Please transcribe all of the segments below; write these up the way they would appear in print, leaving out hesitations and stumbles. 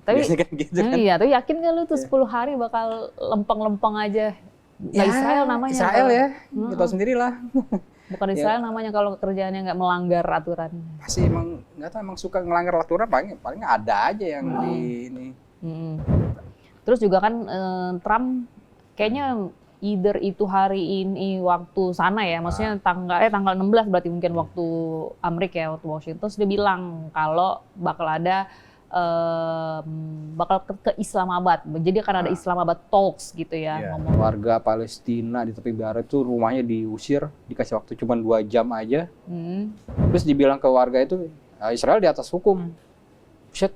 Tapi biasanya kan gitu kan. iya, tapi yakin nggak lu tuh 10 hari bakal lempeng-lempeng aja? Nggak Israel namanya. Israel kalau, ya, kita sendirilah. Bukan Israel namanya kalau kerjaannya nggak melanggar aturan. Pasti emang nggak tahu, emang suka ngelanggar aturan, paling ada aja yang di ini. Terus juga kan Trump kayaknya either itu hari ini waktu sana ya, maksudnya tanggal 16 berarti mungkin waktu Amerika ya, waktu Washington, dia bilang kalau bakal ada bakal ke Islamabad. Jadi akan ada Islamabad Talks gitu ya. Warga Palestina di tepi barat itu rumahnya diusir, dikasih waktu cuma 2 jam aja. Terus dibilang ke warga itu, Israel di atas hukum. Shit,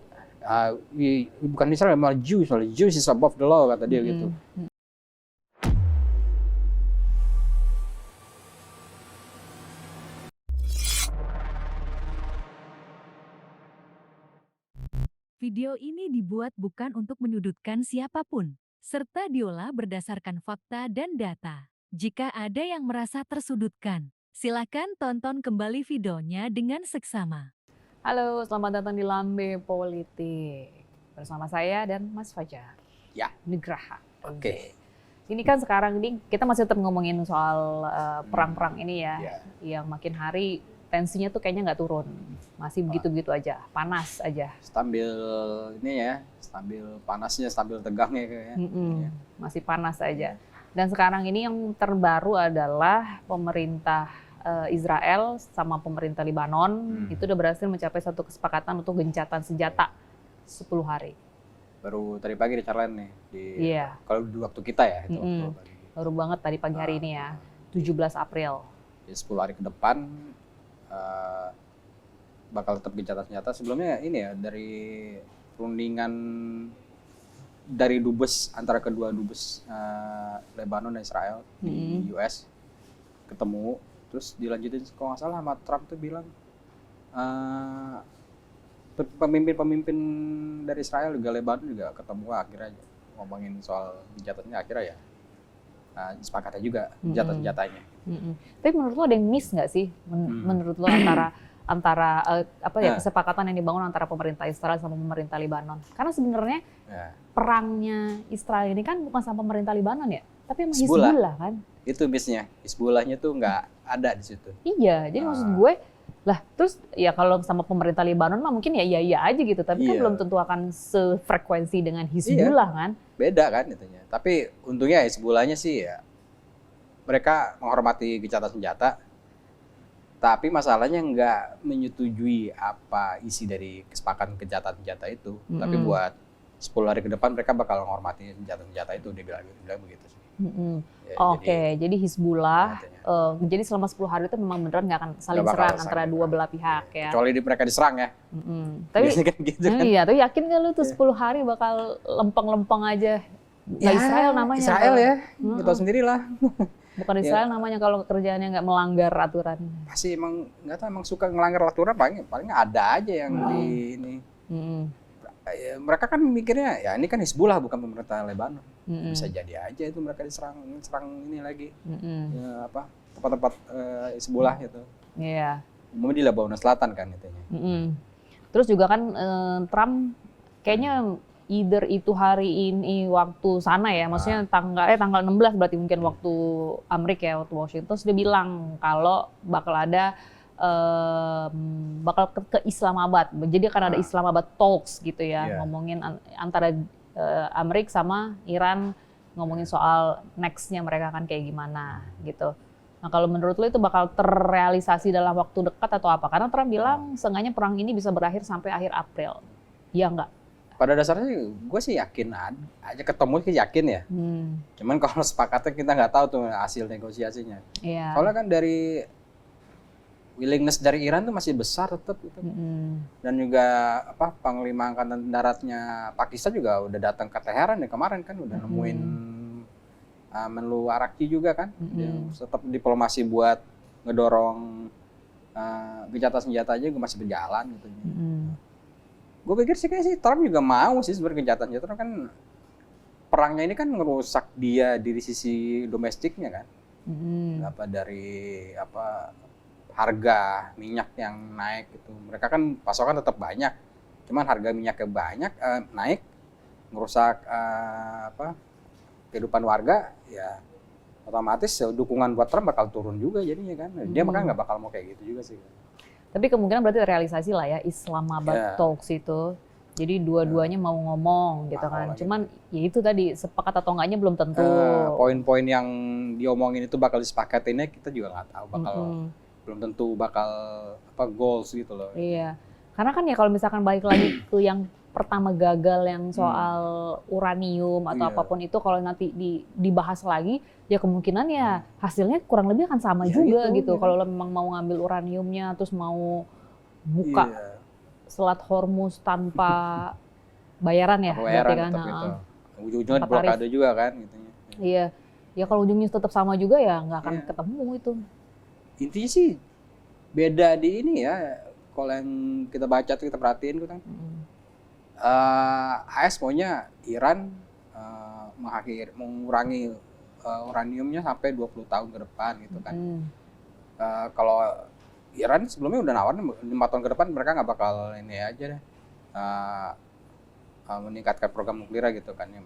bukan Israel, malah Jews is above the law, kata dia gitu. Video ini dibuat bukan untuk menyudutkan siapapun, serta diolah berdasarkan fakta dan data. Jika ada yang merasa tersudutkan, silakan tonton kembali videonya dengan seksama. Halo, selamat datang di Lambe Politik. Bersama saya dan Mas Fajar. Ya. Nugraha. Oke. Ini kan sekarang ini kita masih tetap ngomongin soal perang-perang ini ya. Yang makin hari tensinya tuh kayaknya nggak turun. Masih begitu-begitu aja, panas aja. Stabil ini ya, stabil panasnya, stabil tegangnya kayaknya. Masih panas aja. Dan sekarang ini yang terbaru adalah pemerintah Israel sama pemerintah Lebanon itu udah berhasil mencapai satu kesepakatan untuk gencatan senjata 10 hari. Baru tadi pagi di Charlene nih, kalau di waktu kita ya. Itu waktu pagi. Baru banget tadi pagi hari ini ya, 17 April. Di 10 hari ke depan bakal tetap gencatan senjata. Sebelumnya ini ya, dari perundingan dari dubes, antara kedua dubes Lebanon dan Israel di US ketemu, terus dilanjutin kalau nggak salah sama Trump tuh bilang pemimpin-pemimpin dari Israel juga Lebanon juga ketemu akhirnya ngomongin soal gencatan senjata, akhirnya ya sepakatnya juga gencatan senjatanya. Tapi menurut lo ada yang miss nggak sih menurut lo antara kesepakatan yang dibangun antara pemerintah Israel sama pemerintah Lebanon? Karena sebenarnya perangnya Israel ini kan bukan sama pemerintah Lebanon ya, tapi sama Hizbullah kan? Itu missnya, Hizbullahnya tuh nggak ada di situ. Iya, jadi maksud gue lah, terus ya kalau sama pemerintah Lebanon mah mungkin ya iya aja gitu, tapi kan belum tentu akan sefrekuensi dengan Hizbullah kan? Beda kan itunya. Tapi untungnya Hizbullahnya sih ya mereka menghormati gencatan senjata, tapi masalahnya nggak menyetujui apa isi dari kesepakatan gencatan senjata itu. Tapi buat 10 hari ke depan mereka bakal menghormati gencatan senjata itu, dia bilang begitu sih. Jadi Hizbullah, jadi selama 10 hari itu memang beneran nggak akan saling serang antara dua belah pihak ya. Kecuali mereka diserang ya. Tapi kan gitu kan. Iya, tapi yakin nggak lu tuh 10 hari bakal lempeng-lempeng aja? Nggak Israel namanya. Israel ya, kita sendirilah. Bukan Israel namanya kalau kerjaannya nggak melanggar aturan. Pasti emang nggak tahu, emang suka ngelanggar aturan, paling ada aja yang di ini. Mereka kan mikirnya ya ini kan Hizbullah bukan pemerintah Lebanon. Bisa jadi aja itu mereka diserang ini lagi. Tempat-tempat Hizbullah itu. Iya. Umumnya di Lebanon Selatan kan itunya. Terus juga kan Trump kayaknya either itu hari ini waktu sana ya, maksudnya tanggal 16 berarti mungkin waktu Amerika ya, waktu Washington, dia bilang kalau bakal ada bakal ke Islamabad. Jadi akan ada Islamabad Talks gitu ya, ngomongin antara Amerika sama Iran, ngomongin soal next-nya mereka akan kayak gimana gitu. Nah kalau menurut lo itu bakal terrealisasi dalam waktu dekat atau apa? Karena Trump bilang seenggaknya perang ini bisa berakhir sampai akhir April. Iya nggak? Pada dasarnya gue sih yakin aja, ketemu sih yakin ya. Cuman kalau sepakatnya kita nggak tahu tuh hasil negosiasinya. Soalnya kan dari willingness dari Iran tuh masih besar tetap gitu. Dan juga Panglima Angkatan Daratnya Pakistan juga udah datang ke Teheran ya kemarin kan, udah nemuin Menlu Araki juga kan. Tetap diplomasi buat ngedorong gencatan senjata aja gue masih berjalan gitu. Gue pikir sih kayaknya Trump juga mau sih sebenarnya gencatan senjata, kan perangnya ini kan ngerusak dia dari sisi domestiknya kan. Dari harga minyak yang naik gitu. Mereka kan pasokan tetap banyak. Cuman harga minyaknya banyak naik, merusak kehidupan warga, ya otomatis dukungan buat Trump bakal turun juga jadinya kan. Dia makanya nggak bakal mau kayak gitu juga sih. Tapi kemungkinan berarti realisasi lah ya Islamabad Talks itu. Jadi dua-duanya mau ngomong gitu kan. Cuman ya itu tadi sepakat atau enggaknya belum tentu. Poin-poin yang diomongin itu bakal disepakatinnya kita juga nggak tahu, belum tentu bakal goals gitu loh. Iya. Karena kan ya kalau misalkan balik lagi ke yang pertama gagal yang soal uranium atau apapun itu, kalau nanti dibahas lagi ya kemungkinan ya hasilnya kurang lebih akan sama juga itu, gitu. Kalau lo memang mau ngambil uraniumnya terus mau buka Selat Hormuz tanpa bayaran ya, bayaran tetap gitu. Ujung-ujungnya blokade juga kan gitunya. Iya. Ya kalau ujungnya tetap sama juga ya nggak akan ketemu itu. Intinya sih beda di ini ya. Kalau yang kita baca tuh kita perhatiin gitu kan. AS maunya Iran mengurangi uraniumnya sampai 20 tahun ke depan gitu kan. Kalau Iran sebelumnya udah nawarin 5 tahun ke depan mereka nggak bakal ini aja deh meningkatkan program nuklir gitu kan ya.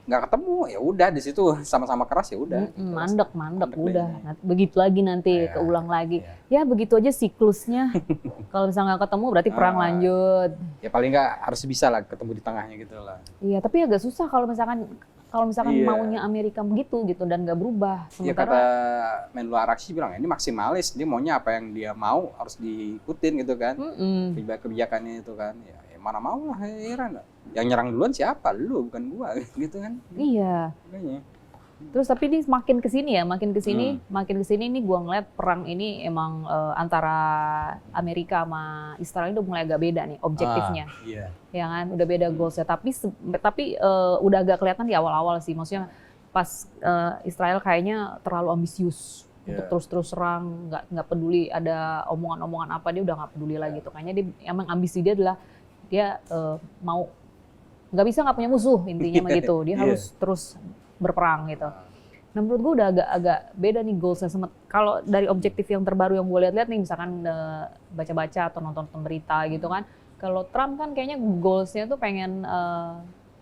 Nggak ketemu ya udah di situ sama-sama keras ya udah. Mandek udah. Nah, begitu lagi nanti keulang lagi. Ya begitu aja siklusnya. Kalau misalnya nggak ketemu berarti perang lanjut. Ya paling nggak harus bisa lah ketemu di tengahnya gitu lah. Iya tapi agak susah kalau misalkan maunya Amerika begitu gitu dan nggak berubah. Ya kata Menlu Araghchi bilang ini maksimalis, dia maunya apa yang dia mau harus diikutin gitu kan. Kebijakannya itu kan. Ya mana mau lah Iran. Yang nyerang duluan siapa? Lu bukan gua gitu kan. Iya. Makanya. Terus tapi ini makin kesini nih gua ngeliat perang ini emang antara Amerika sama Israel udah mulai agak beda nih objektifnya. Ya kan, udah beda goalsnya. Tapi udah agak kelihatan di awal-awal sih. Maksudnya pas Israel kayaknya terlalu ambisius untuk terus-terus serang, nggak peduli ada omongan-omongan apa, dia udah nggak peduli lagi tuh. Kayaknya dia emang ambisi dia adalah dia mau nggak bisa nggak punya musuh intinya begitu. Dia harus terus berperang gitu. Nah menurut gue udah agak beda nih goalsnya. Kalau dari objektif yang terbaru yang gue lihat-lihat nih, misalkan baca-baca atau nonton berita gitu kan. Kalau Trump kan kayaknya goalsnya tuh pengen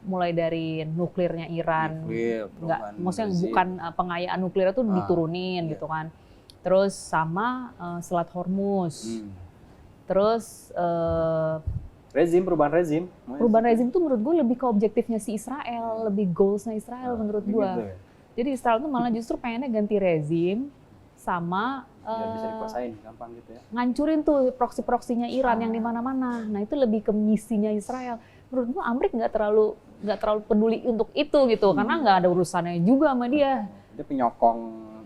mulai dari nuklirnya Iran, maksudnya bukan pengayaan nuklir itu diturunin gitu kan. Terus sama Selat Hormuz. Terus perubahan rezim tuh menurut gue lebih ke objektifnya si Israel, lebih goalsnya Israel menurut gue. Gitu ya? Jadi Israel tuh malah justru pengennya ganti rezim sama biar bisa dikuasain gampang gitu ya. Ngancurin tuh proksi-proksinya Iran yang di mana-mana. Nah itu lebih ke misinya Israel. Menurut gue Amrik nggak terlalu peduli untuk itu gitu, karena nggak ada urusannya juga sama dia. Dia penyokong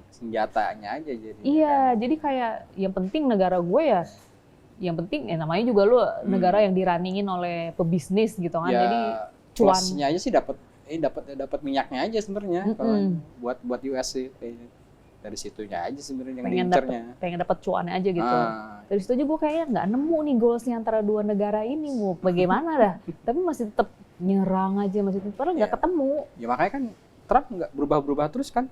senjatanya aja jadi. Iya, jadi kayak yang penting negara gue ya. Yang penting namanya juga lu negara yang dirunningin oleh pebisnis gitu kan. Jadi cuannya aja sih dapat minyaknya aja sebenarnya kalau buat US sih kayaknya. Dari situnya aja sebenarnya yang diincernya. Pengen dapat cuannya aja gitu. Dari situ aja gue kayaknya nggak nemu nih goalsnya antara dua negara ini mau bagaimana dah. Tapi masih tetap nyerang aja, padahal nggak ketemu. Ya makanya kan Trump nggak berubah-berubah terus kan.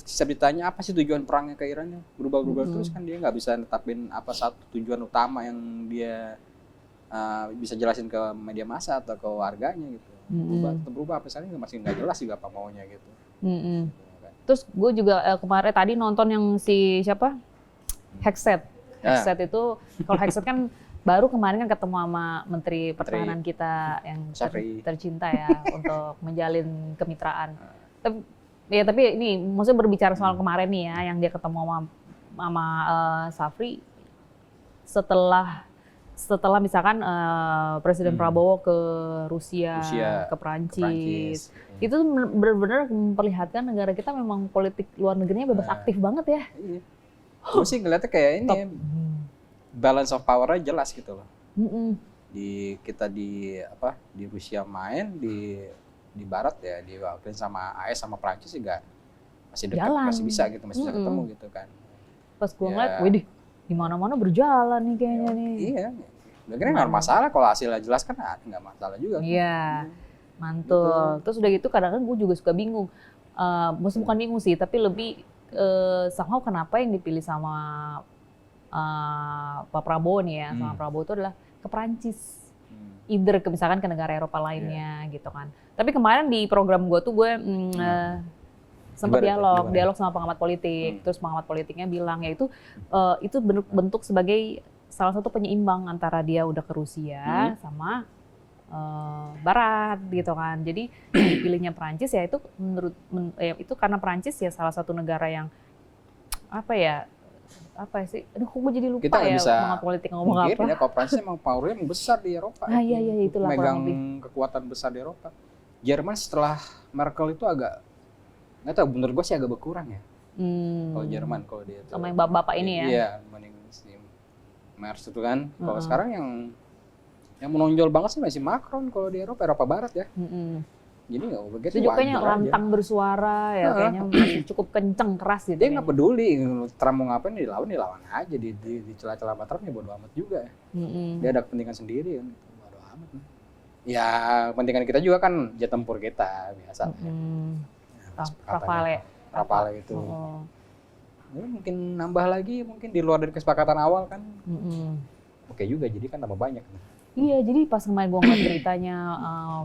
Setiap ditanya apa sih tujuan perangnya ke Iran, berubah-berubah terus kan, dia nggak bisa netapin apa satu tujuan utama yang dia bisa jelasin ke media massa atau ke warganya gitu. Berubah apa misalnya masih nggak jelas juga apa maunya gitu. Terus gue juga kemarin tadi nonton yang si siapa Hegseth itu, kalau Hegseth kan baru kemarin kan ketemu sama Menteri Pertahanan kita yang tercinta ya untuk menjalin kemitraan. Tapi ini maksudnya berbicara soal kemarin nih ya, yang dia ketemu sama Safri setelah misalkan Presiden Prabowo ke Rusia, ke Perancis. Itu benar-benar memperlihatkan negara kita memang politik luar negerinya bebas aktif banget ya. Iya. Gue sih ngeliatnya kayak ini balance of power-nya jelas gitu loh. Kita di Rusia main, di barat ya diwakilin sama AS sama Prancis juga masih dekat, masih bisa gitu, masih bisa ketemu gitu kan. Pas gue ngeliat, widih di mana-mana berjalan nih kayaknya nih. Iya, kira-kira nggak masalah kalau hasilnya jelas kan nggak masalah juga. Iya, mantul. Gitu. Terus udah gitu kadang-kadang gue juga suka bingung. Maksudnya bukan bingung sih, tapi lebih somehow kenapa yang dipilih sama Pak Prabowo nih ya, sama Prabowo itu adalah ke Prancis. Either misalkan ke negara Eropa lainnya gitu kan. Tapi kemarin di program gue tuh gue sempat dialog sama pengamat politik. Terus pengamat politiknya bilang ya itu bentuk sebagai salah satu penyeimbang antara dia udah ke Rusia sama Barat gitu kan. Jadi dipilihnya Prancis ya itu itu karena Prancis ya salah satu negara yang apa sih? Aduh, kok gue jadi lupa kita ya bisa pengamat politik ngomong apa. Ya, kalau Prancis emang powernya besar di Eropa. Iya, itulah megang kekuatan besar di Eropa. Jerman setelah Merkel itu agak, nggak tahu, menurut gue sih agak berkurang ya. Kalau Jerman, kalau dia itu. Sama yang bapak-bapak ini ya? Iya, dibanding si Merz itu kan. Kalau sekarang yang menonjol banget sih masih Macron kalau di Eropa Barat ya. Jadi nggak begitu. Itu juga kayaknya lantang bersuara ya, kayaknya masih cukup kenceng keras gitu. Dia nggak peduli, Trump mau ngapain dilawan aja, di celah-celah Trump ya bodo amat juga ya. Dia ada kepentingan sendiri kan, bodo amat. Ya kepentingan kita juga kan jet tempur kita biasa. Rafale itu. Ya, mungkin nambah lagi, mungkin di luar dari kesepakatan awal kan. Oke juga, jadi kan tambah banyak. Iya, jadi pas kemarin gue ngeliat beritanya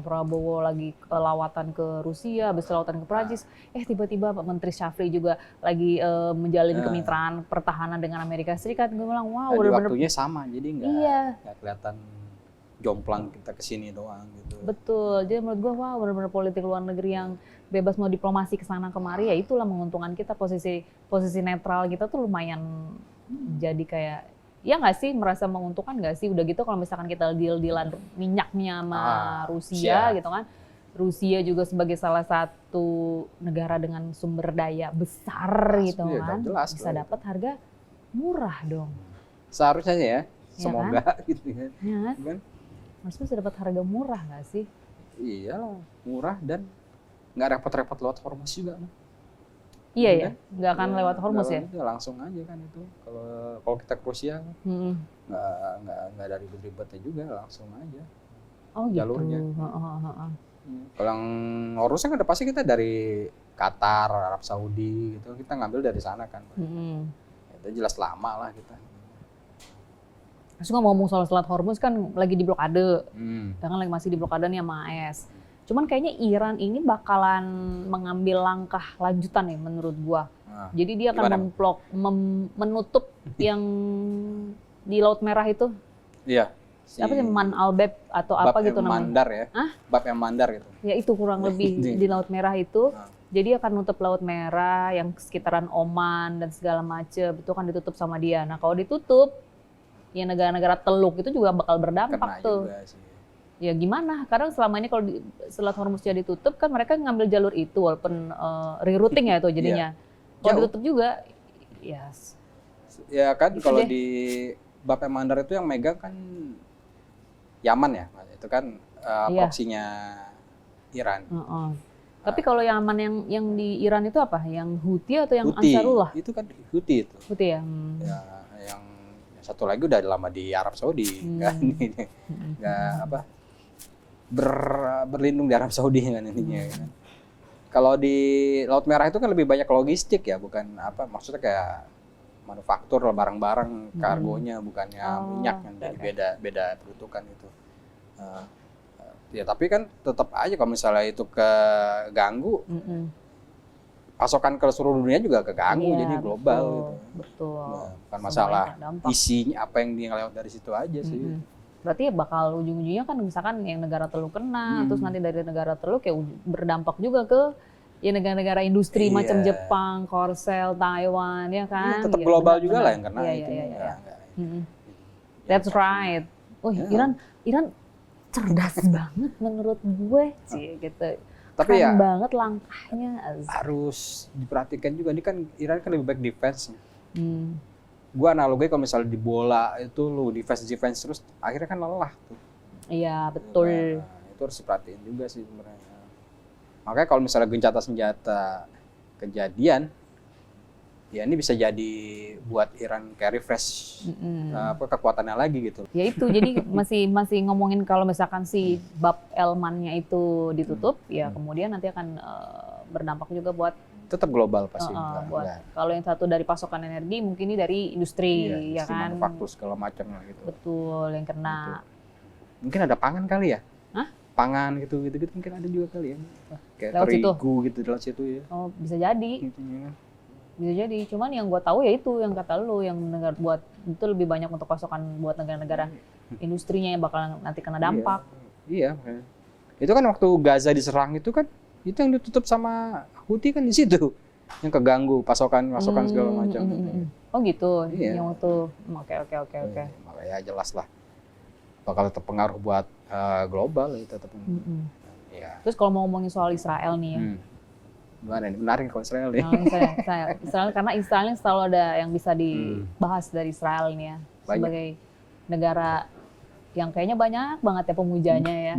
Prabowo lagi lawatan ke Rusia, habis lawatan ke Prancis, tiba-tiba Pak Menteri Syafri juga lagi menjalin kemitraan pertahanan dengan Amerika Serikat. Gue bilang, wow, bener-bener. Waktunya sama, jadi nggak kelihatan jomplang kita kesini doang gitu. Betul, jadi menurut gue, wow, bener-bener politik luar negeri yang bebas mau diplomasi kesana kemari, ya itulah menguntungkan kita, posisi netral kita tuh lumayan jadi kayak, ya nggak sih, merasa menguntungkan nggak sih? Udah gitu kalau misalkan kita deal-dealan minyaknya sama Rusia gitu kan. Rusia juga sebagai salah satu negara dengan sumber daya besar gitu kan. Jelas, bisa dapat harga murah dong. Seharusnya ya, semoga kan? gitu ya. Ya kan? Harusnya bisa dapat harga murah nggak sih? Iya, murah dan nggak repot-repot lewat Hormuz juga. Iya ya, nggak akan lewat Hormuz ya? Langsung aja kan itu. Kalau kita ke Rusia, nggak ada ribet-ribetnya juga, langsung aja. Oh gitu. Jalurnya. Kalau yang Hormuz kan udah pasti kita dari Qatar, Arab Saudi gitu, kita ngambil dari sana kan. Itu jelas lama lah kita. Terus ngomong soal Selat Hormuz kan lagi di blokade, kan lagi masih di blokade nih sama AS. Cuman kayaknya Iran ini bakalan mengambil langkah lanjutan nih menurut gua. Jadi dia akan menutup yang di Laut Merah itu. Iya. Apa sih, Man Albab atau apa gitu namanya? Mandar ya. Bab yang Mandar gitu. Ya itu kurang lebih di Laut Merah itu. Jadi akan nutup Laut Merah yang sekitaran Oman dan segala macam itu kan ditutup sama dia. Nah kalau ditutup, ya negara-negara Teluk itu juga bakal berdampak tuh. Juga sih. Ya gimana? Karena selama ini kalau Selat Hormuz jadi ditutup kan mereka ngambil jalur itu walaupun rerouting ya itu jadinya. Kalau ditutup juga, ya kan kalau di Bab el Mandar itu yang megang kan Yaman ya, itu kan proksinya Iran. Tapi kalau Yaman yang di Iran itu apa? Yang Houthi atau yang Ansarullah? Itu kan Houthi itu. Houthi ya. Yang satu lagi udah lama di Arab Saudi kan, nggak berlindung di Arab Saudi kan intinya. Kalau di Laut Merah itu kan lebih banyak logistik ya, bukan maksudnya kayak manufaktur barang-barang kargonya, bukannya minyak yang jadi beda peruntukan itu. Ya tapi kan tetap aja kalau misalnya itu keganggu, pasokan ke seluruh dunia juga keganggu, jadi global gitu. Betul. Bukan masalah isinya apa yang dia lewat dari situ aja sih. Berarti ya bakal ujung-ujungnya kan misalkan yang negara Teluk kena, terus nanti dari negara Teluk ya berdampak juga ke ya negara-negara industri macam Jepang, Korsel, Taiwan, ya kan? Tetap global juga lah yang kena itu. That's right. Iran cerdas banget menurut gue sih gitu. Tapi keren banget langkahnya. Harus diperhatikan juga, ini kan Iran kan lebih baik defense-nya. Gue analogi kalau misalnya di bola itu lu defense terus akhirnya kan lelah tuh. Iya betul. Nah, itu harus diperhatiin juga sih sebenarnya. Makanya kalau misalnya gencatan senjata kejadian, ya ini bisa jadi buat Iran kayak refresh kekuatannya lagi gitu. Ya itu jadi masih ngomongin kalau misalkan si Bab Elmannya itu ditutup, ya kemudian nanti akan berdampak juga buat tetap global pasti. Kalau yang satu dari pasokan energi, mungkin ini dari industri, ya kan? Manufaktur segala macam lah gitu. Betul, yang kena. Gitu. Mungkin ada pangan kali ya? Hah? Pangan gitu mungkin ada juga kali ya. Kayak lewat terigu situ. gitu lewat situ ya. Oh, bisa jadi. Gitu, ya. Bisa jadi. Cuman yang gue tahu ya itu yang kata lu, yang negara buat itu lebih banyak untuk pasokan buat negara-negara industrinya yang bakal nanti kena dampak. Iya. Itu kan waktu Gaza diserang itu kan, itu yang ditutup sama Houthi kan di situ, yang keganggu pasokan segala macam. Oh gitu. Iya. Yang waktu oke. Makanya jelas lah bakal tetap pengaruh buat global itu tetap. Ya. Terus kalau mau ngomongin soal Israel nih ya. Gimana nih? Menarik kalau Israel nih. Israel karena Israel ini selalu ada yang bisa dibahas dari Israel ini ya. Banyak. Sebagai negara yang kayaknya banyak banget ya pemujanya ya.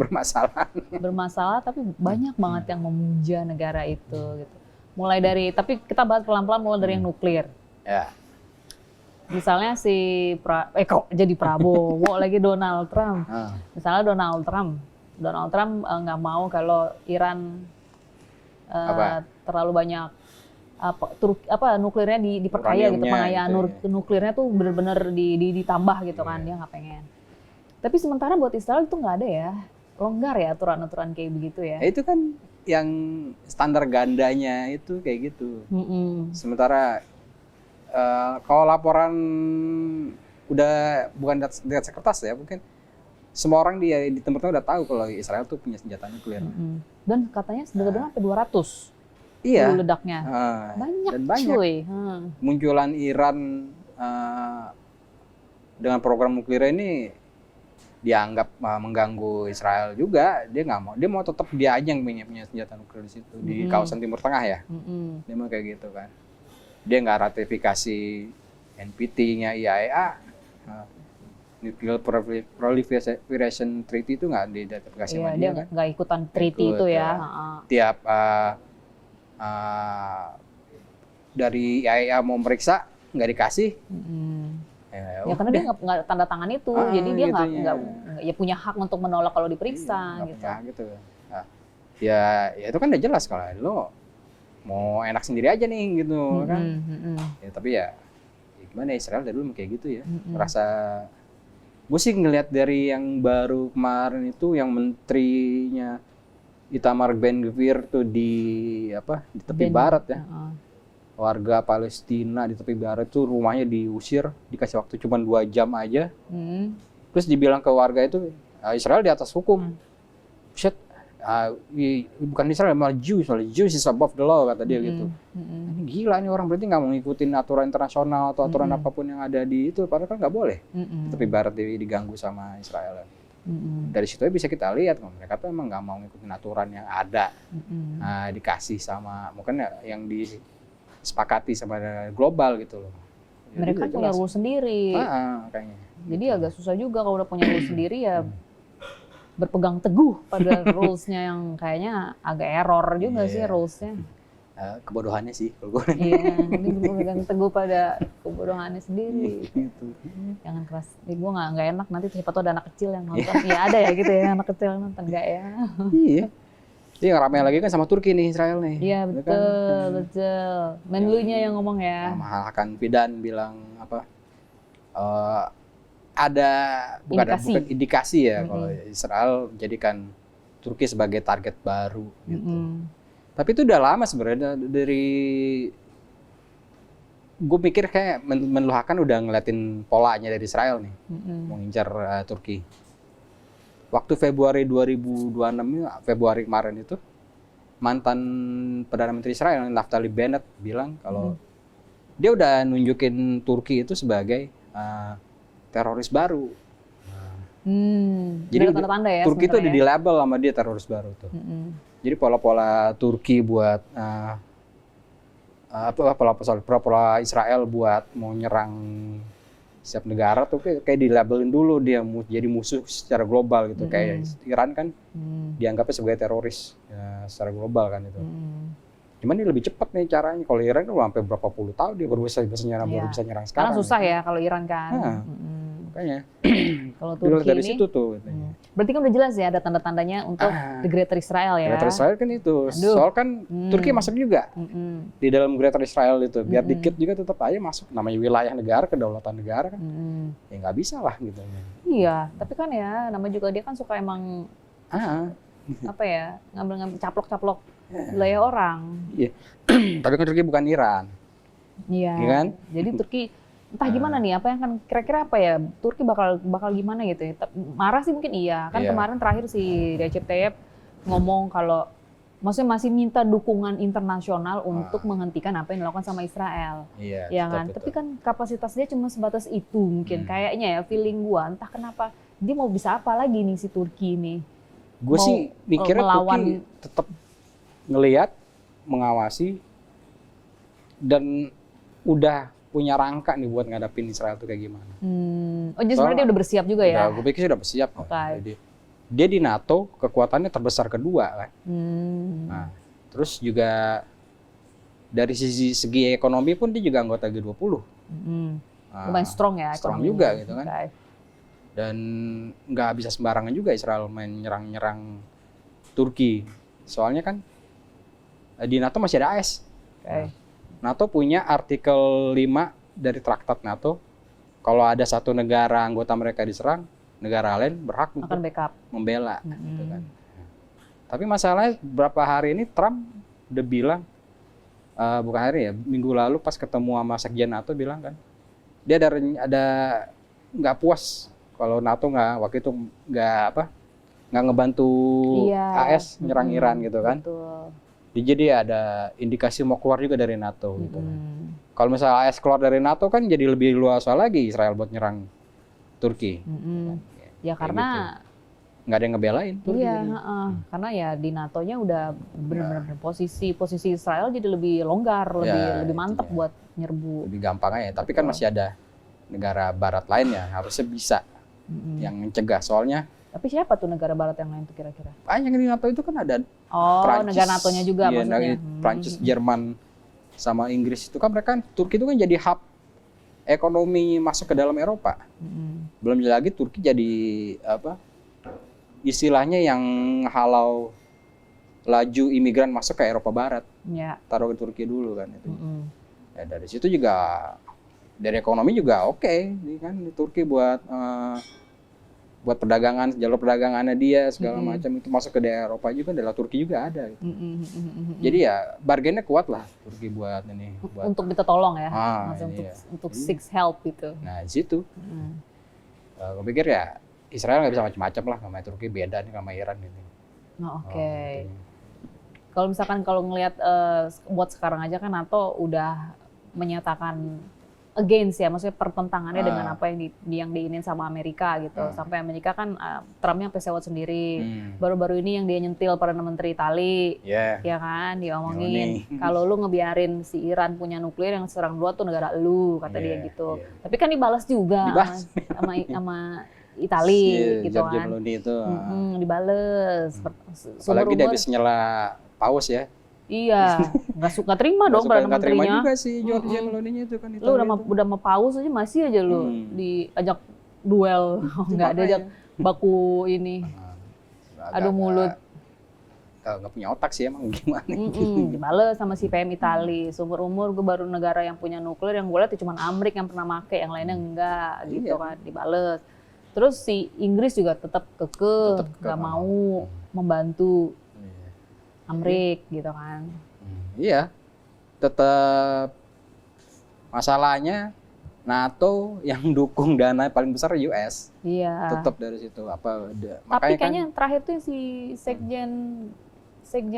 Bermasalah tapi banyak banget yang memuja negara itu gitu. Mulai dari, tapi kita bahas pelan-pelan mulai dari yang nuklir. Ya. Misalnya kok jadi Prabowo lagi Donald Trump. Misalnya Donald Trump nggak mau kalau Iran terlalu banyak nuklirnya diperkaya gitu, pengayaan nuklirnya tuh benar-benar ditambah gitu kan, dia nggak pengen. Tapi sementara buat Israel itu nggak ada ya, longgar ya aturan-aturan kayak begitu ya. Itu kan yang standar gandanya itu kayak gitu. Sementara kalau laporan udah bukan di atas kertas ya, mungkin semua orang di tempatnya udah tahu kalau Israel tuh punya senjata nuklir. Dan katanya senjata sampai 200. Iya. Ledaknya. Banyak cuy. Munculan Iran dengan program nuklir ini dianggap mengganggu Israel juga. Dia nggak mau. Dia mau tetap dia aja yang punya senjata nuklir di situ di kawasan Timur Tengah ya. Dia mau kayak gitu kan. Dia nggak ratifikasi NPT-nya IAEA. Nuclear Proliferation Treaty itu nggak diratifikasi sama dia kan. Nggak ikutan treaty itu ya. Tiap dari IAEA mau meriksa nggak dikasih. Ya karena dia nggak tanda tangan itu, jadi dia nggak ya punya hak untuk menolak kalau diperiksa gitu. Nah, ya itu kan udah jelas kalau lo mau enak sendiri aja nih gitu kan. Ya, tapi ya gimana Israel dari dulu kayak gitu ya. Merasa gue sih ngelihat dari yang baru kemarin itu yang menterinya Itamar Ben-Gvir tuh di tepi barat ya. Warga Palestina di tepi barat itu rumahnya diusir, dikasih waktu cuma 2 jam aja. Terus dibilang ke warga itu Israel di atas hukum. Shit, bukan Israel, malah Jews is above the law kata dia gitu. Ini gila nih orang, berarti nggak mau ngikutin aturan internasional atau aturan apapun yang ada di itu, padahal kan nggak boleh. Tepi barat diganggu sama Israel. Dari situ bisa kita lihat mereka tuh emang nggak mau ngikutin aturan yang ada, dikasih sama mungkin yang disepakati sama global gitu loh. Mereka punya rule sendiri. Kayaknya. Jadi agak susah juga kalau udah punya rule sendiri ya berpegang teguh pada rules-nya yang kayaknya agak error juga sih rules-nya. Kebodohannya sih kalau gue. Iya, ini berpegang teguh pada kebodohannya sendiri. Gitu. Jangan keras. Gue nggak enak nanti siapa tuh ada anak kecil yang nonton. Iya ada ya gitu ya anak kecil yang nonton nggak ya? Iya. Yang ramai lagi kan sama Turki nih Israel nih. Iya betul. Menlunya yang ngomong ya. Mahakan Fidan bilang ada bukan indikasi ya kalau Israel jadikan Turki sebagai target baru gitu. Tapi itu udah lama sebenarnya dari gue pikir kayak Menlu Hakan udah ngeliatin polanya dari Israel nih mau ngincar Turki. Waktu Februari 2026 Februari kemarin itu mantan Perdana Menteri Israel Naftali Bennett bilang kalau dia udah nunjukin Turki itu sebagai teroris baru. Jadi tanda-tanda ya, Turki itu udah di label sama dia teroris baru tuh. Jadi pola-pola Turki buat pola-pola Israel buat mau nyerang setiap negara tuh kayak dilabelin dulu dia jadi musuh secara global gitu. Kayak Iran kan dianggapnya sebagai teroris ya, secara global kan itu. Cuman ini lebih cepat nih caranya. Kalau Iran kan sampai berapa puluh tahun dia baru bisa nyerang sekarang. Karena susah ya kalau Iran kan. Makanya. Kalau Turki dari ini, situ tuh. Berarti kan udah jelas ya ada tanda-tandanya untuk the Greater Israel ya. Greater Israel kan itu. Soal kan Turki masuk juga di dalam Greater Israel itu. Biar dikit juga tetap aja masuk. Namanya wilayah negara, kedaulatan negara kan. Ya nggak bisa lah gitu. Iya, tapi kan ya namanya juga dia kan suka emang apa ya, ngambil caplok-caplok wilayah orang. Iya. Tapi kan Turki bukan Iran. Iya. Ya kan? Jadi Turki entah gimana nih, apa yang kan kira-kira apa ya, Turki bakal gimana gitu ya. Marah sih mungkin iya. Kan kemarin terakhir si Recep Tayyip ngomong kalau maksudnya masih minta dukungan internasional untuk menghentikan apa yang dilakukan sama Israel. Iya, ya kan? Tapi kan kapasitas dia cuma sebatas itu mungkin. Kayaknya ya feeling gua, entah kenapa dia mau bisa apa lagi nih si Turki ini. Gue sih mikirnya melawan, Turki tetap ngelihat, mengawasi, dan udah punya rangka nih buat ngadapin Israel tuh kayak gimana. Oh jadi sebenarnya dia udah bersiap juga ya? Gue pikir sudah bersiap. Okay. Dia di NATO kekuatannya terbesar kedua kan. Nah, terus juga dari segi ekonomi pun dia juga anggota G20. Lumayan strong ya. Strong juga gitu kan. Okay. Dan nggak bisa sembarangan juga Israel main nyerang Turki. Soalnya kan di NATO masih ada AS. Okay. NATO punya artikel 5 dari traktat NATO. Kalau ada satu negara anggota mereka diserang, negara lain berhak untuk membela. Gitu kan. Tapi masalahnya beberapa hari ini Trump udah bilang, bukan hari ya, minggu lalu pas ketemu sama sekjen NATO bilang kan, dia ada nggak puas kalau NATO waktu itu nggak ngebantu AS menyerang Iran gitu kan. Betul. Jadi ada indikasi mau keluar juga dari NATO gitu. Kalau misalnya AS keluar dari NATO kan jadi lebih luasa lagi Israel buat nyerang Turki. Ya karena gitu. Nggak ada yang ngebelain Turki. Iya, karena ya di NATO-nya udah benar-benar posisi Israel jadi lebih longgar, lebih mantap buat nyerbu. Lebih gampang aja. Tapi kan masih ada negara Barat lainnya harusnya bisa yang mencegah. Soalnya tapi siapa tuh negara Barat yang lain tuh kira-kira? Banyak di NATO itu kan ada Prancis, negara NATO-nya juga maksudnya. Prancis, Jerman, sama Inggris itu kan mereka Turki itu kan jadi hub ekonomi masuk ke dalam Eropa. Belum lagi Turki jadi istilahnya yang halau laju imigran masuk ke Eropa Barat. Taruh ke Turki dulu kan itu. Ya, dari situ juga dari ekonomi juga oke, kan di Turki buat perdagangan, jalur perdagangannya dia segala macam itu masuk ke daerah Eropa juga, adalah Turki juga ada. Gitu. Jadi ya bargainnya kuat lah Turki buat ini. Untuk minta tolong ya, untuk seek help gitu. Nah di situ, gue pikir ya Israel nggak bisa macam-macam lah sama Turki, beda nih sama Iran gitu. Oke. Kalau misalkan ngelihat buat sekarang aja kan NATO udah menyatakan against ya, maksudnya pertentangannya dengan apa yang diinin sama Amerika gitu. Sampai Amerika kan Trumpnya sampai sewot sendiri. Baru-baru ini yang dia nyentil Perdana Menteri Itali, ya kan, diomongin kalau lu ngebiarin si Iran punya nuklir yang serang dua tuh negara lu, kata dia gitu. Tapi kan dibalas juga sama Itali gitu kan. Itu. Dibales. Apalagi dia habis nyela Paus ya. Iya, nggak suka terima dong Perdana Menterinya. Terima juga sih Giorgia Meloni itu kan. Lu udah mau paus aja masih aja lu diajak duel, nggak diajak baku ini. Adu mulut. Nggak punya otak sih emang gimana. Dibales sama si PM Itali. Seumur umur gue baru negara yang punya nuklir yang gue lihat cuma Amerika yang pernah make, yang lainnya enggak gitu kan. Dibales. Terus si Inggris juga tetap kekeh nggak mau membantu Amerika gitu kan. Iya, tetap masalahnya NATO yang dukung dana paling besar US. Iya. Tetap dari situ Tapi kayaknya kan, terakhir tuh si sekjen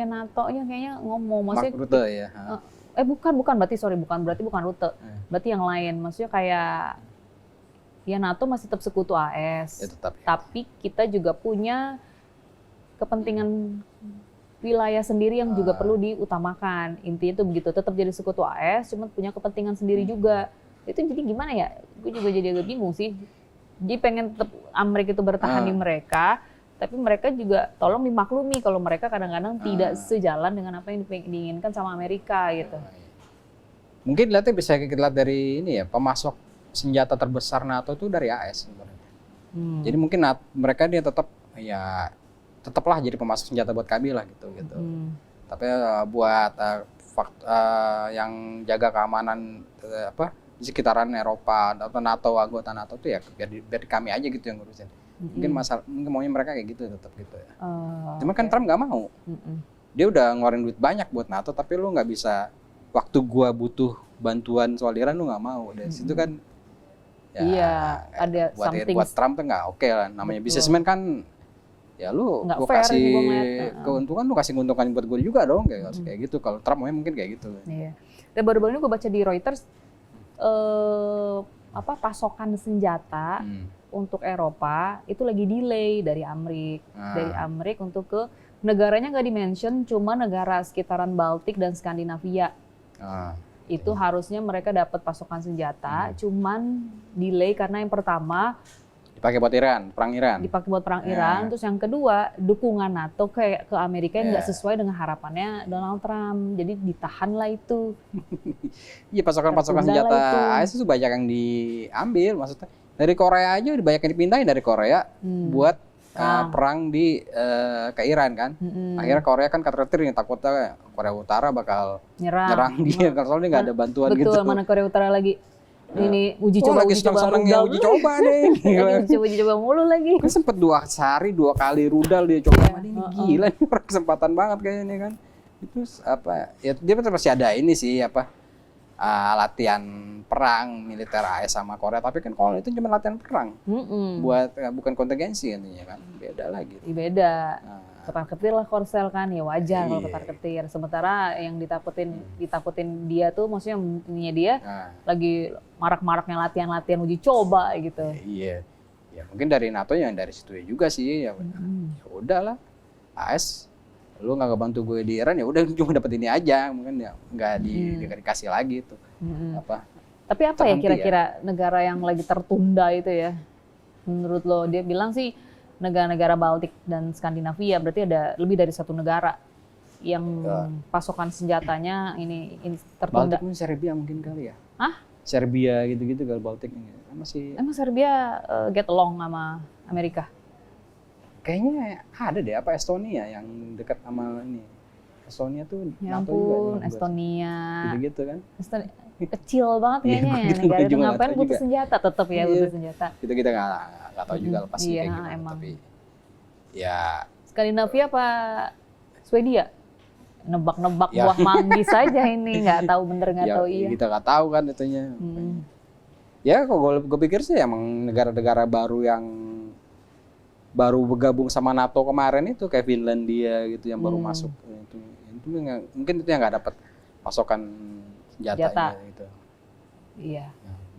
NATO-nya kayaknya ngomong, maksudnya Mark Rutte ya. Bukan berarti bukan Rutte. Berarti yang lain, maksudnya kayak ya NATO masih tetap sekutu AS. Ya, tetap, tapi kita juga punya kepentingan wilayah sendiri yang juga perlu diutamakan. Intinya itu begitu, tetap jadi sekutu AS, cuma punya kepentingan sendiri juga. Itu jadi gimana ya? Gue juga jadi agak bingung sih. Jadi pengen tetap Amerika itu bertahan di mereka, tapi mereka juga tolong dimaklumi kalau mereka kadang-kadang tidak sejalan dengan apa yang diinginkan sama Amerika gitu. Mungkin lihatnya bisa kita lihat dari ini ya, pemasok senjata terbesar NATO itu dari AS sebenarnya. Jadi mungkin mereka dia tetaplah jadi pemasok senjata buat kami lah gitu. Tapi buat yang jaga keamanan di sekitaran Eropa atau NATO, anggota NATO tuh ya biar kami aja gitu yang ngurusin. Mungkin maunya mereka kayak gitu tetap gitu ya. Cuman kan Trump nggak mau. Dia udah ngeluarin duit banyak buat NATO, tapi lu nggak bisa waktu gua butuh bantuan soal Iran lu nggak mau. Dari situ kan ada buat Trump tuh nggak oke lah. Namanya bisnismen kan ya lu gua kasih keuntungan, lu kasih keuntungan buat gua juga dong kayak gitu. Kalau Trump maunya mungkin kayak gitu. Iya. Dan baru-baru ini gua baca di Reuters pasokan senjata untuk Eropa itu lagi delay dari Amerika untuk ke negaranya nggak di-mention, cuma negara sekitaran Baltik dan Skandinavia. Itu harusnya mereka dapat pasokan senjata, cuman delay karena yang pertama dipakai buat perang Iran. Dipakai buat perang Iran, terus yang kedua dukungan NATO ke Amerika yang nggak sesuai dengan harapannya Donald Trump, jadi ditahan lah itu. Iya, pasokan senjata AS itu banyak yang diambil, maksudnya dari Korea aja banyak yang dipindahin dari Korea buat perang ke Iran kan. Akhirnya Korea kan khawatir nih, takutnya Korea Utara bakal nyerang dia karena soalnya nggak ada bantuan gitu. Betul, mana Korea Utara lagi ini uji coba uji coba deh. uji coba mulu lagi. Kan sempet 2 kali rudal dia coba. Ini gila nih, kesempatan banget kayaknya nih kan. Itu dia masih ada ini sih latihan perang militer AS sama Korea, tapi kan kalau itu cuma latihan perang, bukan kontingensi intinya kan, beda lagi. Beda. Ketar-ketir lah Korsel kan, ya wajar kalau ketar-ketir. Sementara yang ditakutin dia tuh, maksudnya dia lagi marak-maraknya latihan uji coba gitu. Iya, ya mungkin dari NATO yang dari situ juga sih, ya udahlah, AS lu nggak bantu gue di Iran, ya udah cuma dapat ini aja, mungkin ya nggak dikasih lagi tuh. Tapi apa ya kira-kira negara yang lagi tertunda itu ya menurut lo? Dia bilang sih negara-negara Baltik dan Skandinavia, berarti ada lebih dari satu negara yang pasokan senjatanya ini tertunda. Baltik mungkin Serbia mungkin kali ya? Hah? Serbia gitu-gitu kalau Baltik masih. Emang Serbia get along sama Amerika? Kayaknya ada deh Estonia yang dekat sama ini. Estonia tuh ya NATO ampun, juga. Estonia. Gitu kan. Kecil banget kayaknya ya. Negara itu ngapain butuh senjata, tetap ya butuh senjata. Itu kita nggak tahu juga pasti kayak gimana. Emang. Tapi ya. Skandinavia apa Swedia? Nebak-nebak buah manggis saja ini, nggak tahu bener nggak tahu iya. Kita nggak tahu kan itunya. Ya kok gue pikir sih emang negara-negara baru yang baru bergabung sama NATO kemarin itu kayak Finlandia gitu yang baru masuk itu mungkin itu yang nggak dapat pasokan senjatanya gitu. Iya.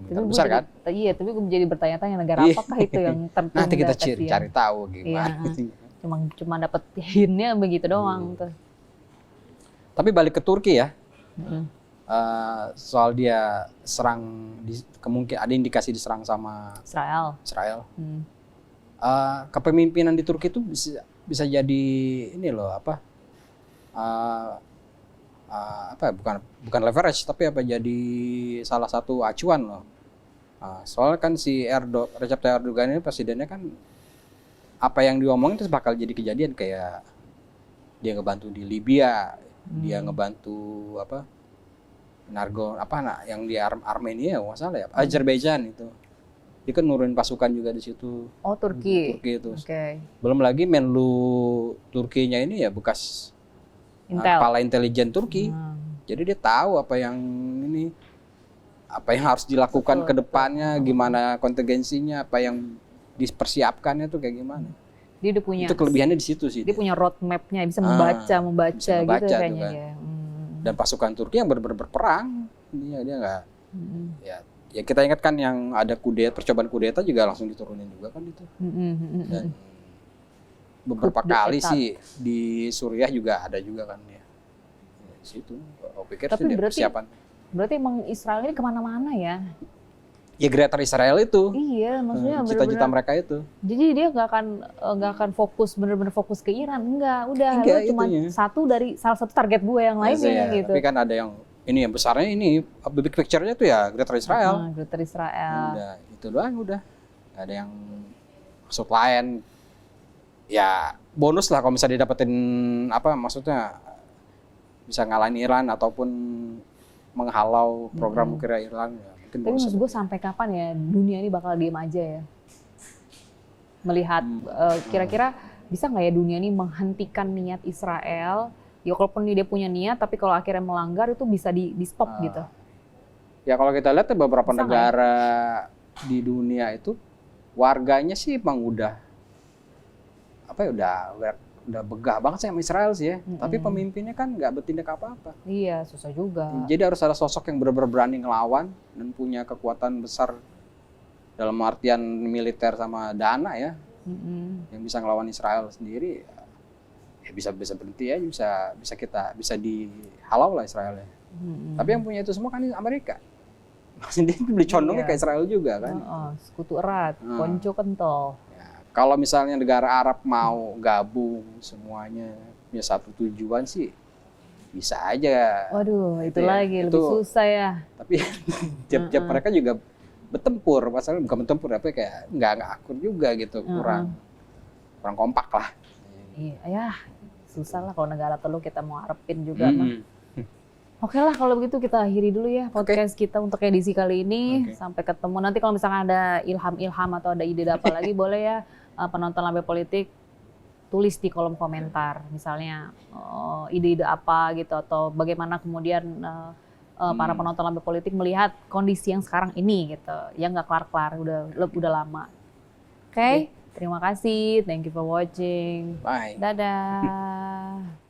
Tapi besar kan? Iya, tapi gue menjadi bertanya-tanya negara apakah itu yang tertunda. Nanti kita cari tahu gimana. Cuma dapat hintnya begitu doang tuh. Tapi balik ke Turki ya. Soal dia kemungkinan ada indikasi diserang sama Israel. Kepemimpinan di Turki itu bisa jadi ini loh bukan leverage tapi jadi salah satu acuan loh. Soalnya kan si Recep Tayyip Erdogan ini presidennya kan apa yang diomongin itu bakal jadi kejadian, kayak dia ngebantu di Libya, dia ngebantu yang di Armenia nggak salah ya, Azerbaijan itu. Dia kan nurunin pasukan juga di situ. Oh, Turki itu. Belum lagi Menlu Turkinya ini ya bekas kepala intelijen Turki. Jadi dia tahu apa yang harus dilakukan ke depannya, gimana kontingensinya, apa yang dipersiapkannya tuh kayak gimana. Dia udah punya. Itu kelebihannya di situ sih. Dia punya roadmap-nya, bisa membaca gitu kayaknya kan. dia. Dan pasukan Turki yang berperang, dia nggak. Ya kita ingat kan yang ada percobaan kudeta juga langsung diturunin juga kan itu. Dan beberapa kali sih di Suriah juga ada juga kan ya. Di situ. Aku pikir sih dia persiapan. Berarti emang Israel ini kemana-mana ya? Ya Greater Israel itu. Iya, maksudnya cita-cita mereka itu. Jadi dia nggak akan benar-benar fokus ke Iran, enggak. Udah, lu cuma salah satu target gue yang lainnya gitu. Tapi kan ada yang ini yang besarnya ini big picture-nya tuh ya Greater Israel. Greater Israel. Udah, itu doang udah. Gak ada yang maksud lain. Ya bonus lah kalau misalnya didapetin apa maksudnya bisa ngalahin Iran ataupun menghalau program nuklir Iran. Ya, mungkin tapi maksud gue sampai kapan ya dunia ini bakal diem aja ya? Melihat kira-kira bisa nggak ya dunia ini menghentikan niat Israel? Ya kalaupun dia punya niat, tapi kalau akhirnya melanggar itu bisa di stop gitu. Ya kalau kita lihat beberapa bisa negara di dunia itu warganya sih emang udah apa ya udah begah banget sih sama Israel sih ya. Tapi pemimpinnya kan nggak bertindak apa-apa. Iya, susah juga. Jadi harus ada sosok yang benar-benar berani ngelawan dan punya kekuatan besar dalam artian militer sama dana ya. Yang bisa ngelawan Israel sendiri ya bisa berhenti ya, bisa dihalau lah Israel ya. Tapi yang punya itu semua kan Amerika. Maksudnya dia beli condongnya ke Israel juga kan. Sekutu erat, konco kental. Ya, kalau misalnya negara Arab mau gabung semuanya punya satu tujuan sih bisa aja. Waduh, itu lagi lebih susah ya. Tapi tiap-tiap mereka juga bertempur, masalahnya bukan bertempur tapi kayak nggak akur juga gitu, kurang kompak lah. Iya, ya susah lah kalau negara teluk kita mau harapin juga mah. Oke lah kalau begitu kita akhiri dulu ya podcast kita untuk edisi kali ini. Sampai ketemu nanti kalau misalnya ada ilham atau ada ide apa lagi boleh ya penonton Lambe Politik tulis di kolom komentar. Misalnya ide-ide apa gitu atau bagaimana kemudian para penonton Lambe Politik melihat kondisi yang sekarang ini gitu. Yang nggak kelar-kelar udah lama. Oke. Terima kasih, thank you for watching. Bye. Dadah.